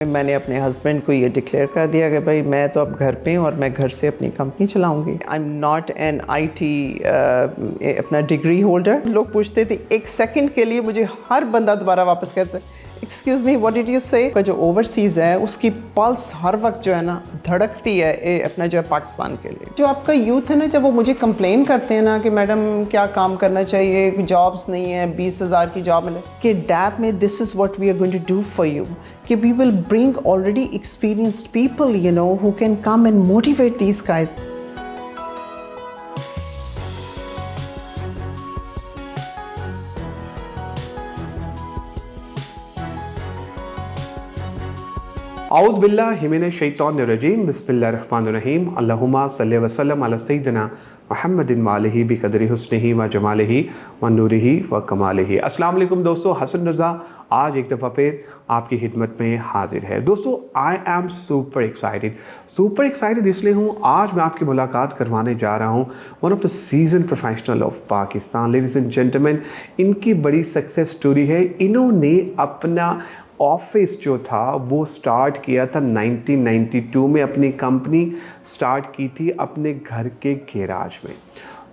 मैंने अपने हस्बैंड को ये डिक्लेयर कर दिया कि भाई मैं तो अब घर पे हूँ और मैं घर से अपनी कंपनी चलाऊंगी। I am not an IT अपना डिग्री होल्डर। लोग पूछते थे, एक सेकंड के लिए मुझे हर बंदा दोबारा वापस कहता है excuse me what did you से। का जो ओवरसीज़ है उसकी पल्स हर वक्त जो है ना धड़कती है अपना जो है पाकिस्तान के लिए। जो आपका यूथ है ना, जब वो मुझे कंप्लेन करते हैं ना कि मैडम क्या काम करना चाहिए, जॉब्स नहीं है, 20,000 की जॉब मिले, कि डैप में this is what we are going to do for you, कि we will bring already experienced people, you know, who can come and motivate these guys. आउज़ बिल्लाहि मिनश शैतानिर रजीम बिस्मिल्लाहिर रहमानिर रहीम अल्लाहुम्मा सल्लि व सल्लिम अला सय्यिदिना मुहम्मदिन व आलिहि बिक़दरि हुस्निही व जमालिही व नूरिही व कमालिही। अस्सलाम वालेकुम दोस्तों, हसन रज़ा आज एक दफ़ा फिर आपकी खिदमत में हाजिर है। दोस्तों आई एम सुपर एक्साइटेड इसलिए हूँ, आज मैं आपकी मुलाकात करवाने जा रहा हूँ one of the season professional of Pakistan. Ladies and gentleman, इनकी बड़ी सक्सेस स्टोरी है। इन्होंने अपना ऑफिस जो था वो स्टार्ट किया था 1992 में, अपनी कंपनी स्टार्ट की थी अपने घर के गैराज में।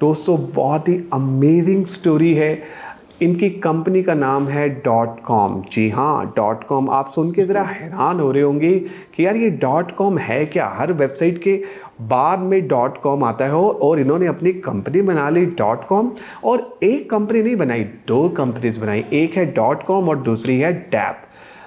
दोस्तों बहुत ही अमेजिंग स्टोरी है। इनकी कंपनी का नाम है .com। जी हाँ, .com। आप सुन के ज़रा हैरान हो रहे होंगे कि यार ये .com है क्या। हर वेबसाइट के बाद में .com आता है और इन्होंने अपनी कंपनी बना ली .com। और एक कंपनी नहीं बनाई, दो कंपनीज बनाई, एक है .com और दूसरी है डैप।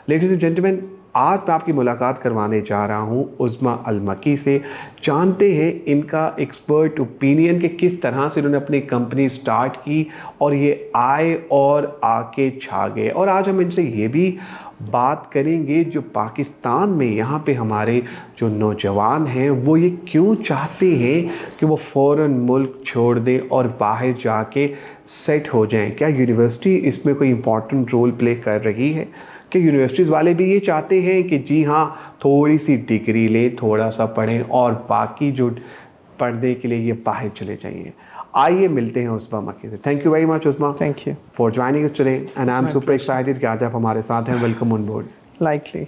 लेडीज़ एंड जेंटलमैन, आज मैं आपकी मुलाकात करवाने जा रहा हूँ उज़्मा अल-मकी से। जानते हैं इनका एक्सपर्ट ओपिनियन कि किस तरह से इन्होंने अपनी कंपनी स्टार्ट की और ये आए और आके छा गए। और आज हम इनसे ये भी बात करेंगे जो पाकिस्तान में यहाँ पे हमारे जो नौजवान हैं वो ये क्यों चाहते हैं कि वो फ़ौरन मुल्क छोड़ दें और बाहर जाके सेट हो जाएं। क्या यूनिवर्सिटी इसमें कोई इम्पॉर्टेंट रोल प्ले कर रही है? कि यूनिवर्सिटीज़ वाले भी ये चाहते हैं कि जी हाँ, थोड़ी सी डिग्री लें, थोड़ा सा पढ़ें और बाकी जो पढ़ने के लिए ये बाहर चले जाइए। आइए मिलते हैं उज़्मा मकी से। Thank you very much Uzma, thank you for joining us today and I am super excited कि आज आप हमारे साथ हैं। Welcome on board. Likely.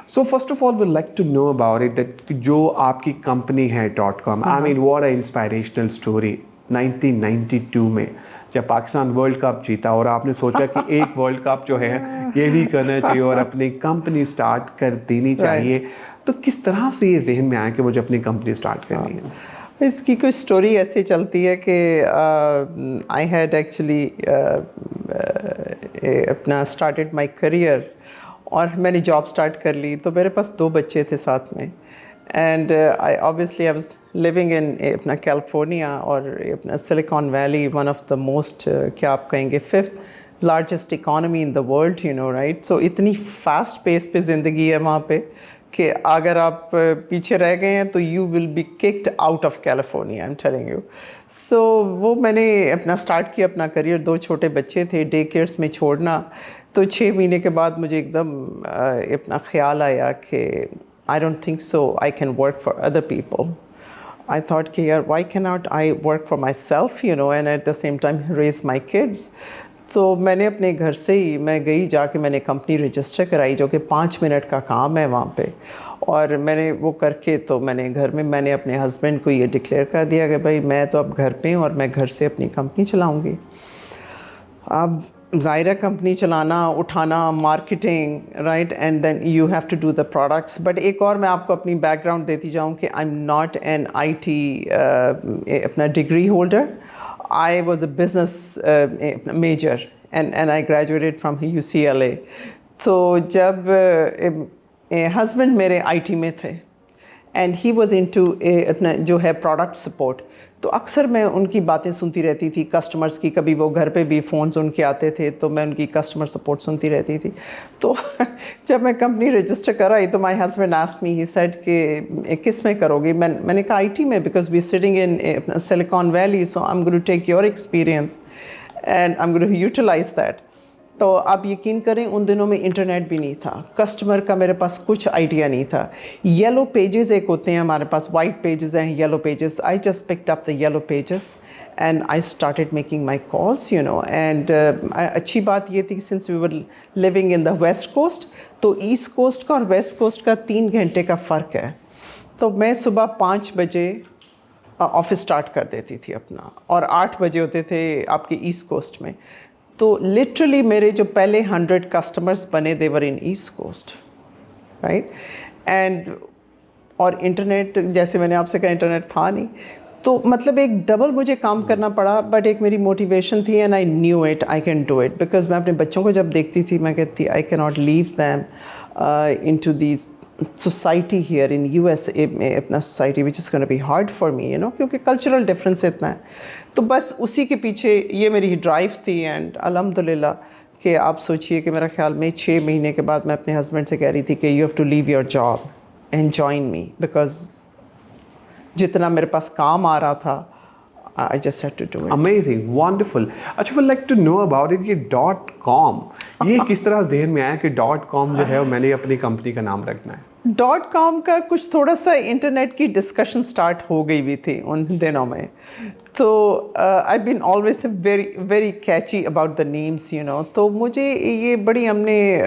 So first of all we like to know about it that जो आपकी कंपनी है .com, I mean what a inspirational story. 1992 में जब पाकिस्तान वर्ल्ड कप जीता और आपने सोचा कि एक वर्ल्ड कप जो है ये भी करना चाहिए और अपनी कंपनी स्टार्ट कर देनी चाहिए, तो किस तरह से ये जहन में आया कि मुझे अपनी कंपनी स्टार्ट करनी है? इसकी कुछ स्टोरी ऐसी चलती है कि आई हैड एक्चुअली अपना स्टार्टेड माय करियर और मैंने जॉब स्टार्ट कर ली। तो मेरे पास 2 बच्चे थे साथ में and I was living in अपना कैलिफोर्निया और अपना Silicon Valley, one of the most क्या आप कहेंगे 5th largest economy in the world, you know right. So इतनी फास्ट पेस पे ज़िंदगी है वहाँ पे कि अगर आप पीछे रह गए हैं तो you will be kicked out of California, I am telling you. So वो मैंने अपना स्टार्ट किया अपना करियर। 2 छोटे बच्चे थे, डे केयर्स में छोड़ना। तो 6 महीने के बाद मुझे एकदम अपना ख्याल आया कि I don't think so I can work for other people. I thought कि यार why cannot I work for myself, you know, and at the same time raise my kids. तो मैंने अपने घर से ही मैं गई, जाके मैंने कंपनी रजिस्टर कराई जो कि 5 मिनट का काम है वहाँ पे। और मैंने वो करके तो मैंने घर में मैंने अपने हस्बैंड को ये डिक्लेयर कर दिया कि भाई मैं तो अब घर पे हूँ और मैं घर से अपनी कंपनी चलाऊँगी। अब ज़ाहिर कंपनी चलाना, उठाना, marketing, right, and then you have to do the products. But एक और मैं आपको अपनी बैकग्राउंड देती जाऊँ कि I am not an IT अपना degree holder. I was a business major and I graduated from UCLA। तो जब हस्बैंड मेरे IT में थे एंड ही वॉज इनटू अपना जो है प्रोडक्ट सपोर्ट, तो अक्सर मैं उनकी बातें सुनती रहती थी कस्टमर्स की। कभी वो घर पे भी फ़ोन्स उनके आते थे तो मैं उनकी कस्टमर सपोर्ट सुनती रहती थी। तो जब मैं कंपनी रजिस्टर कराई तो my husband asked me, he said कि किस में करोगी। मैंने कहा IT में, because we sitting in Silicon Valley, so I am going to take your experience and I am going to utilize that. तो आप यकीन करें उन दिनों में इंटरनेट भी नहीं था, कस्टमर का मेरे पास कुछ आइडिया नहीं था। येलो पेजेस एक होते हैं हमारे पास, वाइट पेजेस हैं, yellow pages. I just picked up the yellow pages and I started making my calls, you know. And अच्छी बात ये थी since we were living in the West Coast, तो ईस्ट कोस्ट का और वेस्ट कोस्ट का 3 घंटे का फ़र्क है। तो मैं सुबह 5 बजे ऑफिस स्टार्ट कर देती थी अपना, और 8 बजे होते थे आपके ईस्ट कोस्ट में। तो लिटरली मेरे जो पहले 100 कस्टमर्स बने देवर इन ईस्ट कोस्ट, राइट। एंड और इंटरनेट, जैसे मैंने आपसे कहा, इंटरनेट था नहीं, तो मतलब एक डबल मुझे काम करना पड़ा। बट एक मेरी मोटिवेशन थी and I knew it, I can do it, because मैं अपने बच्चों को जब देखती थी मैं कहती I can not leave them into these society here in USA में, अपना society which is gonna be hard for me, you know, क्योंकि कल्चरल डिफरेंस इतना है। तो बस उसी के पीछे ये मेरी ड्राइव थी। एंड अल्हम्दुलिल्लाह कि आप सोचिए कि मेरा ख्याल में 6 महीने के बाद मैं अपने हस्बैंड से कह रही थी कि you have to leave your job and join me, because जितना मेरे पास काम आ रहा था, I just had to do it. Amazing, wonderful. अच्छा, would like to know about it, ये .com ये किस तरह ज़हन में आया कि .com जो है वो मैंने अपनी कंपनी का नाम रखना है? .com का कुछ थोड़ा सा इंटरनेट की डिस्कशन स्टार्ट हो गई भी थी उन दिनों में। तो I been always very very catchy about the names, you know. तो मुझे ये बड़ी, हमने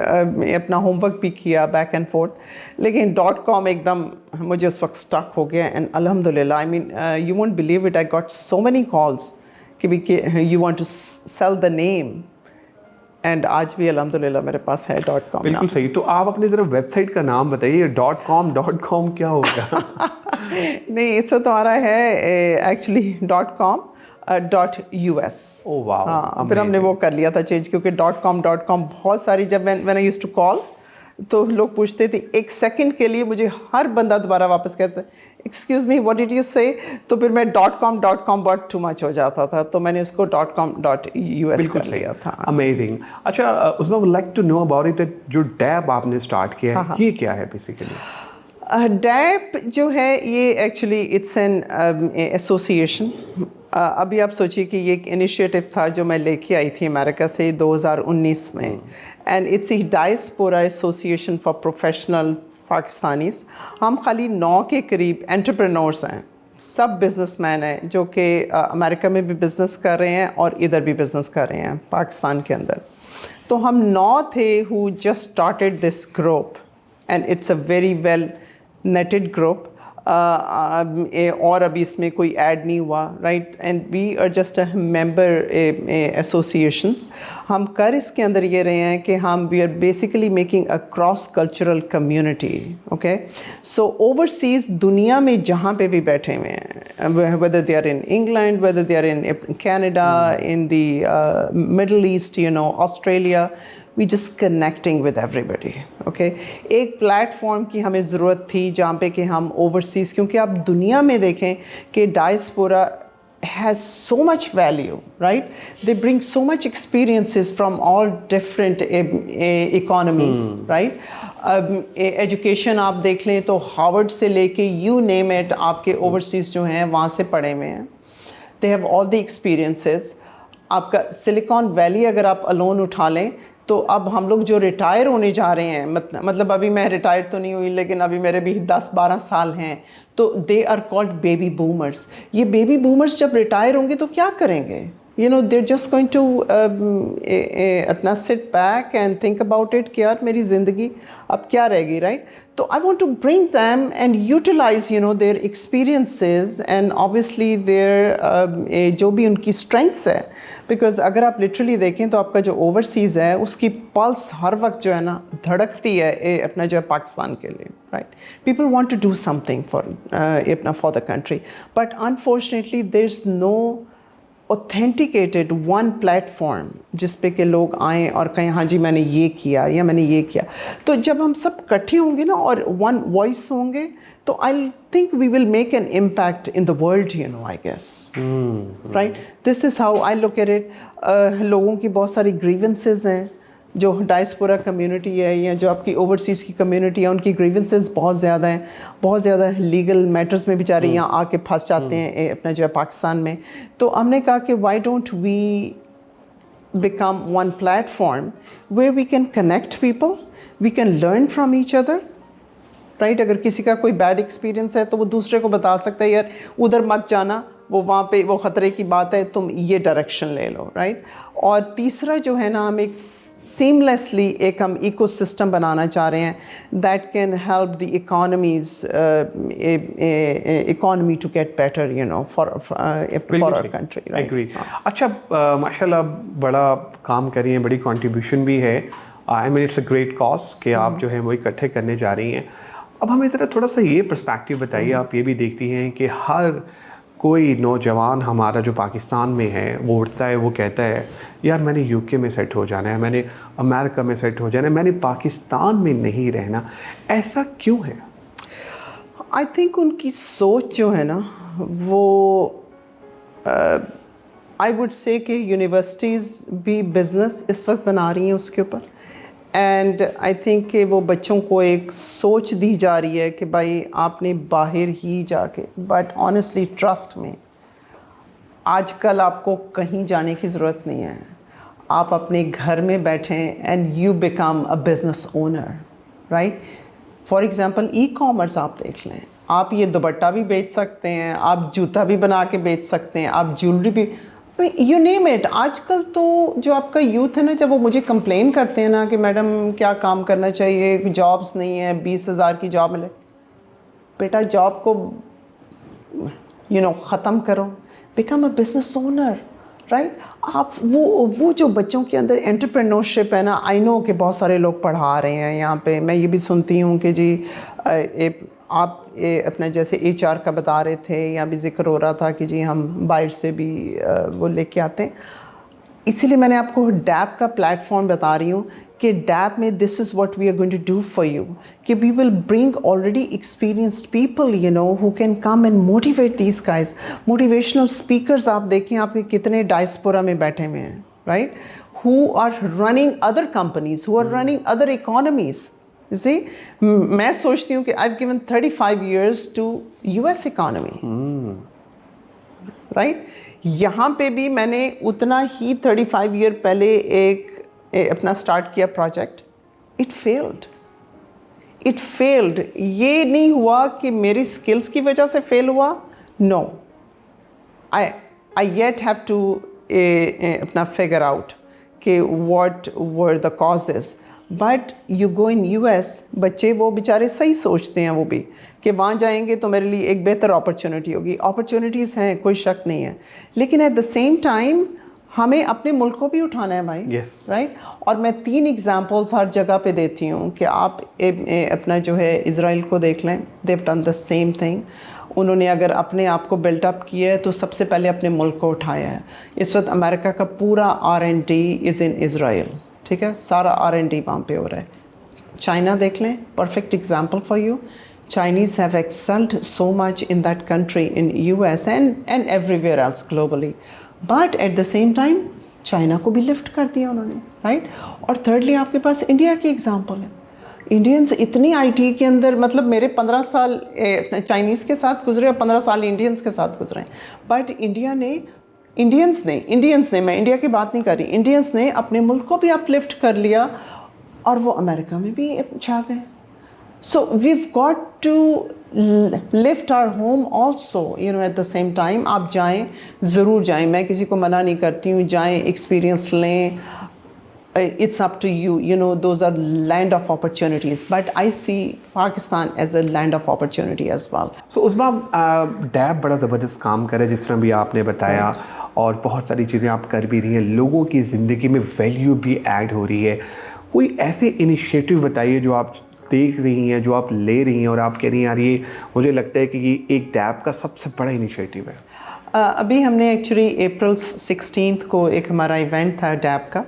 अपना होमवर्क भी किया बैक एंड फोर्थ, लेकिन .com एकदम मुझे उस वक्त स्टक हो गया। एंड अल्हम्दुलिल्लाह, I mean you won't believe it, I got so many calls कि भी you want to sell the name, and आज भी अल्हम्दुलिल्लाह मेरे पास है .com। बिल्कुल सही। तो आप अपनी ज़रा वेबसाइट का नाम बताइए, .com क्या होगा? नहीं, इससे तो हमारा है एक्चुअली .com.us। ओह वाह, हाँ, फिर हमने वो कर लिया था चेंज, क्योंकि .com बहुत सारी, जब when I used to call तो लोग पूछते थे, एक सेकंड के लिए मुझे हर बंदा दोबारा वापस कहता है excuse me what did you से, तो फिर मैं .com बहुत टू मच हो जाता था, तो मैंने इसको .com.us कर लिया था। अमेजिंग। अच्छा, उसमें would like to know about it, जो डैब आपने स्टार्ट किया है, ये क्या है बेसिकली? डैप जो है ये एक्चुअली इट्स एन एसोसिएशन। अभी आप सोचिए कि ये एक इनिशिएटिव था जो मैं लेके आई थी अमेरिका से 2019 में, and it's E diaspora association for professional Pakistanis. हम खाली 9 के करीब एंटरप्रेन्योर्स हैं, सब बिजनेसमैन हैं जो कि अमेरिका में भी बिज़नेस कर रहे हैं और इधर भी बिज़नेस कर रहे हैं पाकिस्तान के अंदर। तो हम 9 थे who just started this group, and it's a very well knitted group. और अभी इसमें कोई ऐड नहीं हुआ, right. And we are just a member associations. हम कर इसके अंदर ये रहे हैं कि हम we are basically making a cross cultural community, okay. So overseas दुनिया में जहाँ पे भी बैठे हुए हैं, whether they are in England, whether they are in Canada, in the middle east, you know, Australia, we just connecting with everybody, okay। एक platform की हमें ज़रूरत थी जहाँ पे कि हम ओवरसीज़, क्योंकि आप दुनिया में देखें कि diaspora has so much value, right? They bring so much experiences from all different economies, right? Education आप देख लें तो हार्वर्ड से लेके you name it, आपके ओवरसीज़ जो हैं वहाँ से पढ़े हुए हैं। They have all the experiences। आपका सिलिकॉन वैली अगर आप अलोन उठा लें, तो अब हम लोग जो रिटायर होने जा रहे हैं, मतलब अभी मैं रिटायर तो नहीं हुई, लेकिन अभी मेरे भी 10-12 साल हैं, तो they are called baby boomers. ये बेबी बूमर्स जब रिटायर होंगे तो क्या करेंगे? You know, they're just going to अपना sit back and think about it कि यार मेरी ज़िंदगी अब क्या रहेगी, right? तो I want to bring them and utilize, you know, their experiences and obviously their जो भी उनकी strengths है, because अगर आप literally देखें तो आपका जो overseas है उसकी pulse हर वक्त जो है ना धड़कती है अपना जो है पाकिस्तान के लिए, right? People want to do something for अपना for the country, but unfortunately there's no authenticated one platform जिस पे के लोग आएँ और कहें हाँ जी मैंने ये किया या मैंने ये किया। तो जब हम सब इकट्ठे होंगे ना और वन वॉइस होंगे, तो I think we will make an impact in the world, you know, I guess, right. This is how I look at it. लोगों की बहुत सारी ग्रीवेंसेस हैं जो डायस्पोरा कम्युनिटी है या जो आपकी ओवरसीज़ की कम्युनिटी है, उनकी ग्रीवेंसेस बहुत ज़्यादा हैं, बहुत ज़्यादा लीगल मैटर्स में बेचारे यहाँ आके फंस जाते हैं अपना जो है पाकिस्तान में। तो हमने कहा कि why don't we become one platform where we can connect people, we can learn from each other, right. अगर किसी का कोई बैड एक्सपीरियंस है तो वो दूसरे को बता सकता है यार उधर मत जाना, वो वहाँ पे वो ख़तरे की बात है, तुम ये डायरेक्शन ले लो, राइट। और तीसरा जो है ना, हम एक seamlessly एक हम इकोसिस्टम बनाना चाह रहे हैं that can help the economy to get better, you know, for our country, right? Agree. अच्छा, माशाल्लाह बड़ा काम कर रही हैं, बड़ी कंट्रीब्यूशन भी है। I mean it's a great cause कि आप जो है वो इकट्ठे करने जा रही हैं। अब हमें ज़रा थोड़ा सा ये पर्सपेक्टिव बताइए, आप ये भी देखती हैं कि हर कोई नौजवान हमारा जो पाकिस्तान में है वो उठता है, वो कहता है यार मैंने यूके में सेट हो जाना है, मैंने अमेरिका में सेट हो जाना है, मैंने पाकिस्तान में नहीं रहना। ऐसा क्यों है? आई थिंक उनकी सोच जो है ना वो आई वुड से कि यूनिवर्सिटीज़ भी बिज़नेस इस वक्त बना रही हैं उसके ऊपर, एंड आई थिंक कि वो बच्चों को एक सोच दी जा रही है कि भाई आपने बाहर ही जाके, बट ऑनेस्टली ट्रस्ट में आजकल आपको कहीं जाने की ज़रूरत नहीं है। आप अपने घर में बैठें and you become a business owner, right? For example e commerce आप देख लें, आप ये दुपट्टा भी बेच सकते हैं, आप जूता भी बना के बेच सकते हैं, आप ज्वेलरी भी, यू नेम इट। आजकल तो जो आपका यूथ है ना, जब वो मुझे कंप्लेन करते हैं ना कि मैडम क्या काम करना चाहिए, जॉब्स नहीं है, 20,000 की जॉब मिले, बेटा जॉब को ख़त्म करो, become a business owner, right? आप वो जो बच्चों के अंदर एंटरप्रेन्योरशिप है ना, आई नो कि बहुत सारे लोग पढ़ा रहे हैं यहाँ पे, मैं ये भी सुनती हूँ कि जी आप अपना जैसे HR का बता रहे थे, या भी जिक्र हो रहा था कि जी हम बाहर से भी वो लेके आते हैं। इसीलिए मैंने आपको डैप का प्लेटफॉर्म बता रही हूँ कि डैप में this is what we are going to do for you, कि we will bring already experienced people, you know, who can come and motivate these guys. Motivational speakers आप देखें आपके कितने डायस्पोरा में बैठे हुए हैं, right? Who are running other companies, who are running other economies. You see, मैं सोचती हूँ कि I've given 35 years to US economy, right? यहाँ पे भी मैंने उतना ही 35 ईयर पहले अपना स्टार्ट किया प्रोजेक्ट। It failed. ये नहीं हुआ कि मेरी स्किल्स की वजह से फेल हुआ, no. I yet have to अपना फिगर आउट कि what were the causes. But you go in US, बच्चे वो बेचारे सही सोचते हैं वो भी कि वहाँ जाएंगे तो मेरे लिए एक बेहतर अपॉर्चुनिटी होगी। अपॉर्चुनिटीज़ हैं, कोई शक नहीं है, लेकिन एट द सेम टाइम हमें अपने मुल्क को भी उठाना है भाई, राइट? और मैं 3 एग्जांपल्स हर जगह पे देती हूँ कि आप अपना जो है इज़राइल को देख लें, they have done the same thing. उन्होंने अगर अपने आप को बिल्टअप किया है तो सबसे पहले अपने मुल्क को उठाया है। इस वक्त अमेरिका का पूरा R&D इज़ इन इज़राइल, ठीक है, सारा R&D वहाँ पे हो रहा है। चाइना देख लें, perfect example for you. Chinese have excelled so much in that country, in US and everywhere else globally. But at the same time, China को भी लिफ्ट कर दिया उन्होंने, राइट? और थिर्डली आपके पास इंडिया की एग्जाम्पल है। इंडियंस इतनी IT के अंदर, मतलब मेरे 15 साल चाइनीज़ के साथ गुजरे और 15 साल इंडियंस के साथ गुजरे, बट इंडियंस ने मैं इंडिया की बात नहीं कर रही, इंडियंस ने अपने मुल्क को भी अपलिफ्ट कर लिया और वो अमेरिका में भी छा गए। So we've got to lift our home also, you know, at the same time. आप जाएं, ज़रूर जाएं, मैं किसी को मना नहीं करती हूँ, जाएं, एक्सपीरियंस लें, it's up to you, you know, those are land of opportunities, but I see Pakistan as a land of opportunity as well. So Usma, डैब बड़ा ज़बरदस्त काम करे जिस तरह भी आपने बताया, और बहुत सारी चीज़ें आप कर भी रही हैं, लोगों की ज़िंदगी में वैल्यू भी ऐड हो रही है। कोई ऐसे इनिशिएटिव बताइए जो आप देख रही हैं, जो आप ले रही हैं और आप कह रही हैं यार ये मुझे लगता है कि ये एक डैब का सबसे बड़ा इनिशिएटिव है। अभी हमने एक्चुअली अप्रैल 16 को एक हमारा इवेंट था डैब का,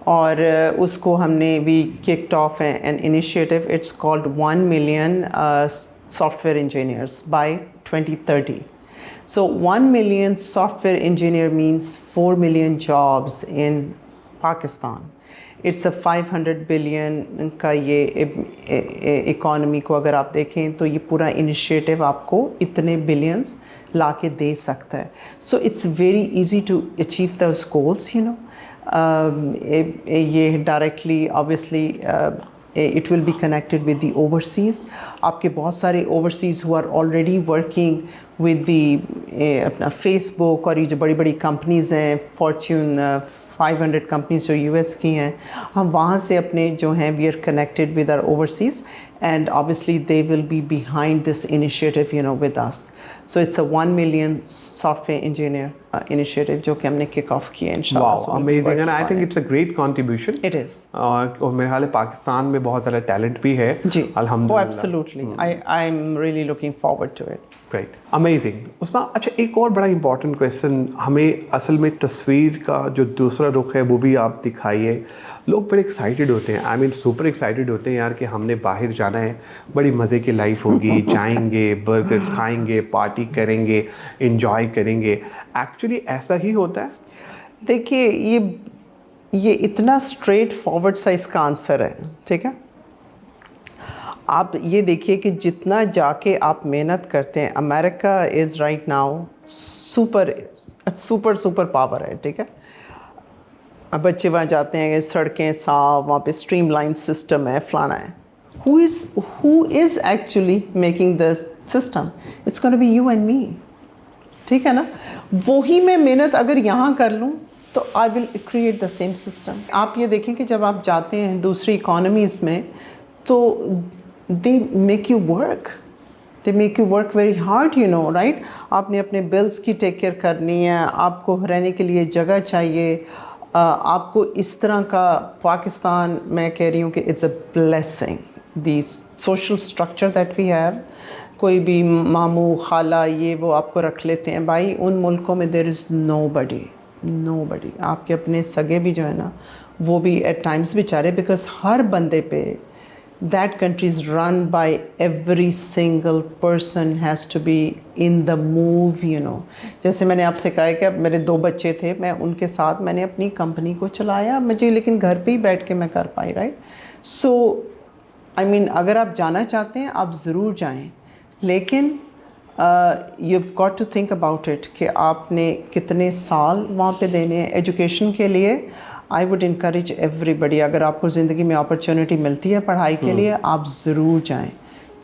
और उसको हमने we kicked off an initiative, it's called 1 million software engineers by 2030. So 1 million software engineer means 4 million jobs in Pakistan. It's a 500 billion का ये इकोनॉमी को अगर आप देखें तो ये पूरा इनिशिएटिव आपको इतने बिलियंस ला के दे सकता है। So it's very easy to achieve those goals, you know. ये directly obviously it will be connected with the overseas. आपके बहुत सारे overseas who are already working with the अपना Facebook और ये जो बड़ी बड़ी कंपनीज़ हैं, Fortune 500 कंपनीज जो यूएस की हैं, हम वहाँ से अपने जो हैं we are connected with our overseas and obviously they will be behind this initiative, you know, with us. So it's a 1 million software engineer initiative जो कि हमने kick off किया इंशाल्लाह. Wow, amazing, and I think it's a great contribution. It is. और मेरे ख्याल है पाकिस्तान में बहुत सारा टैलेंट भी है. जी. अल्हम्दुलिल्लाह. Oh, absolutely. I'm really looking forward to it. Great, amazing. उस्मा, अच्छा एक और बड़ा इंपॉर्टेंट क्वेश्चन, हमें असल में तस्वीर का जो दूसरा रुख है वो भी आप दिखाइए. लोग बड़े एक्साइटेड होते हैं, आई मीन सुपर एक्साइटेड होते हैं यार कि हमने बाहर जाना है, बड़ी मज़े की लाइफ होगी, जाएंगे, बर्गर्स खाएंगे, पार्टी करेंगे, इंजॉय करेंगे. एक्चुअली ऐसा ही होता है? देखिए ये इतना स्ट्रेट फॉरवर्ड सा इसका आंसर है, ठीक है. आप ये देखिए कि जितना जाके आप मेहनत करते हैं, America is right now super power है, ठीक है. अब बच्चे वहाँ जाते हैं, सड़कें साफ, वहाँ पे स्ट्रीमलाइन सिस्टम है, फलाना है. Who is actually making this system? It's gonna be you and me, ठीक है ना. वही मैं मेहनत अगर यहाँ कर लूँ तो I will create the same system. आप ये देखें कि जब आप जाते हैं दूसरी इकोनॉमीज़ में तो they make you work, they make you work very hard, you know, right. आपने अपने बिल्स की टेक केयर करनी है, आपको रहने के लिए जगह चाहिए, आपको इस तरह का पाकिस्तान, मैं कह रही हूँ कि it's a blessing, the social structure that we have. कोई भी मामू खाला ये वो आपको रख लेते हैं. भाई उन मुल्कों में देयर इज़ नोबडी. आपके अपने सगे भी जो है ना वो भी एट टाइम्स बेचारे, बिकॉज हर बंदे पे that country is run by every single person has to be in the move, you know. जैसे मैंने आपसे कहा है कि अब मेरे 2 बच्चे थे, मैं उनके साथ मैंने अपनी कंपनी को चलाया, मुझे लेकिन घर पे ही बैठ के मैं कर पाई, राइट. सो आई मीन अगर आप जाना चाहते हैं आप ज़रूर जाएं, लेकिन you've got to think about it कि आपने कितने साल वहाँ पे देने हैं एजुकेशन के लिए. आई वुड इनकरेज एवरीबडी, अगर आपको ज़िंदगी में अपॉर्चुनिटी मिलती है पढ़ाई के लिए, आप ज़रूर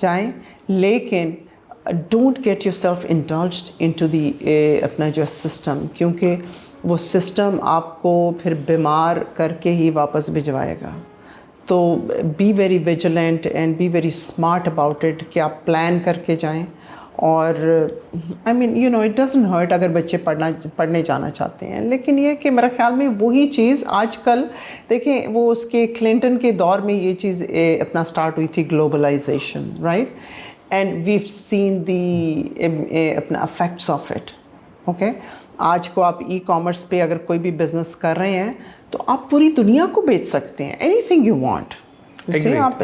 जाएं, लेकिन don't get your self indulged into the अपना जो सिस्टम, क्योंकि वो सिस्टम आपको फिर बीमार करके ही वापस भिजवाएगा. तो be very vigilant and be very smart about it कि आप प्लान करके जाएं. और I mean you know it doesn't hurt अगर बच्चे पढ़ने जाना चाहते हैं, लेकिन ये कि मेरा ख्याल में वही चीज़ आजकल देखें, वो उसके क्लिंटन के दौर में ये चीज़ अपना स्टार्ट हुई थी, globalization, right. And we seen the अपना अफेक्ट्स ऑफ इट. ओके, आज को आप ई कॉमर्स पे अगर कोई भी बिज़नेस कर रहे हैं तो आप पूरी दुनिया को बेच सकते हैं, एनीथिंग यू वांट. जैसे आप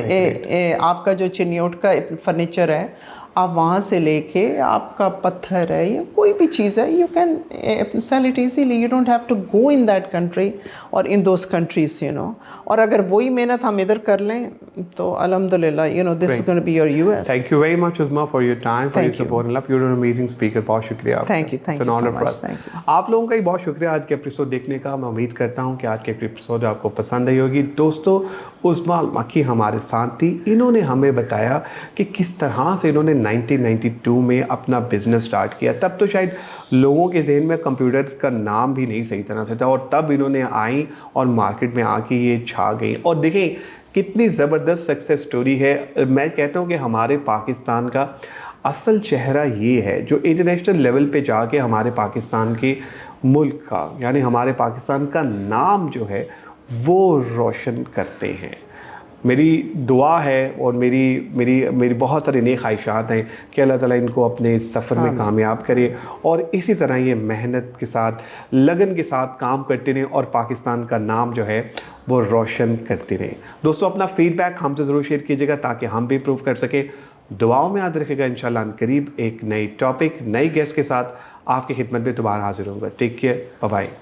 आपका जो चिन्योट का फर्नीचर है, आप वहाँ से लेके आपका पत्थर है या कोई भी चीज़ है, you can sell it easily. You don't have to go in that country और in those countries, you know. और अगर वही मेहनत हम इधर कर लें तो अल्हम्दुलिल्लाह, you know, this is gonna be your US. Thank you very much Usma for your time, for your support and love. You are an amazing speaker. बहुत शुक्रिया. Thank you so much. Thank you. आप लोगों का ही बहुत शुक्रिया आज के episode देखने का. मैं उम्मीद करता हूँ कि आज के एपिसोड आपको पसंद आई होगी. दोस्तों, उस्मा अल-मक्की हमारे साथ थी. इन्होंने हमें बताया कि किस तरह से इन्होंने 1992 में अपना बिजनेस स्टार्ट किया. तब तो शायद लोगों के जहन में कंप्यूटर का नाम भी नहीं सही तरह से था, और तब इन्होंने आई और मार्केट में आके ये छा गई. और देखें कितनी ज़बरदस्त सक्सेस स्टोरी है. मैं कहता हूँ कि हमारे पाकिस्तान का असल चेहरा ये है जो इंटरनेशनल लेवल पे जाके हमारे पाकिस्तान के मुल्क का, यानी हमारे पाकिस्तान का नाम जो है वो रोशन करते हैं. मेरी दुआ है और मेरी बहुत सारी नेक ख्वाहिशात हैं कि अल्लाह ताला इनको अपने सफ़र में कामयाब करे, और इसी तरह ये मेहनत के साथ, लगन के साथ काम करते रहें और पाकिस्तान का नाम जो है वो रोशन करते रहें. दोस्तों, अपना फीडबैक हमसे ज़रूर शेयर कीजिएगा ताकि हम भी इम्प्रूव कर सकें. दुआओं में याद रखिएगा. इंशाल्लाह करीब एक नई टॉपिक, नई गेस्ट के साथ आपकी खिदमत में दोबारा हाजिर होगा. Take care, bye bye.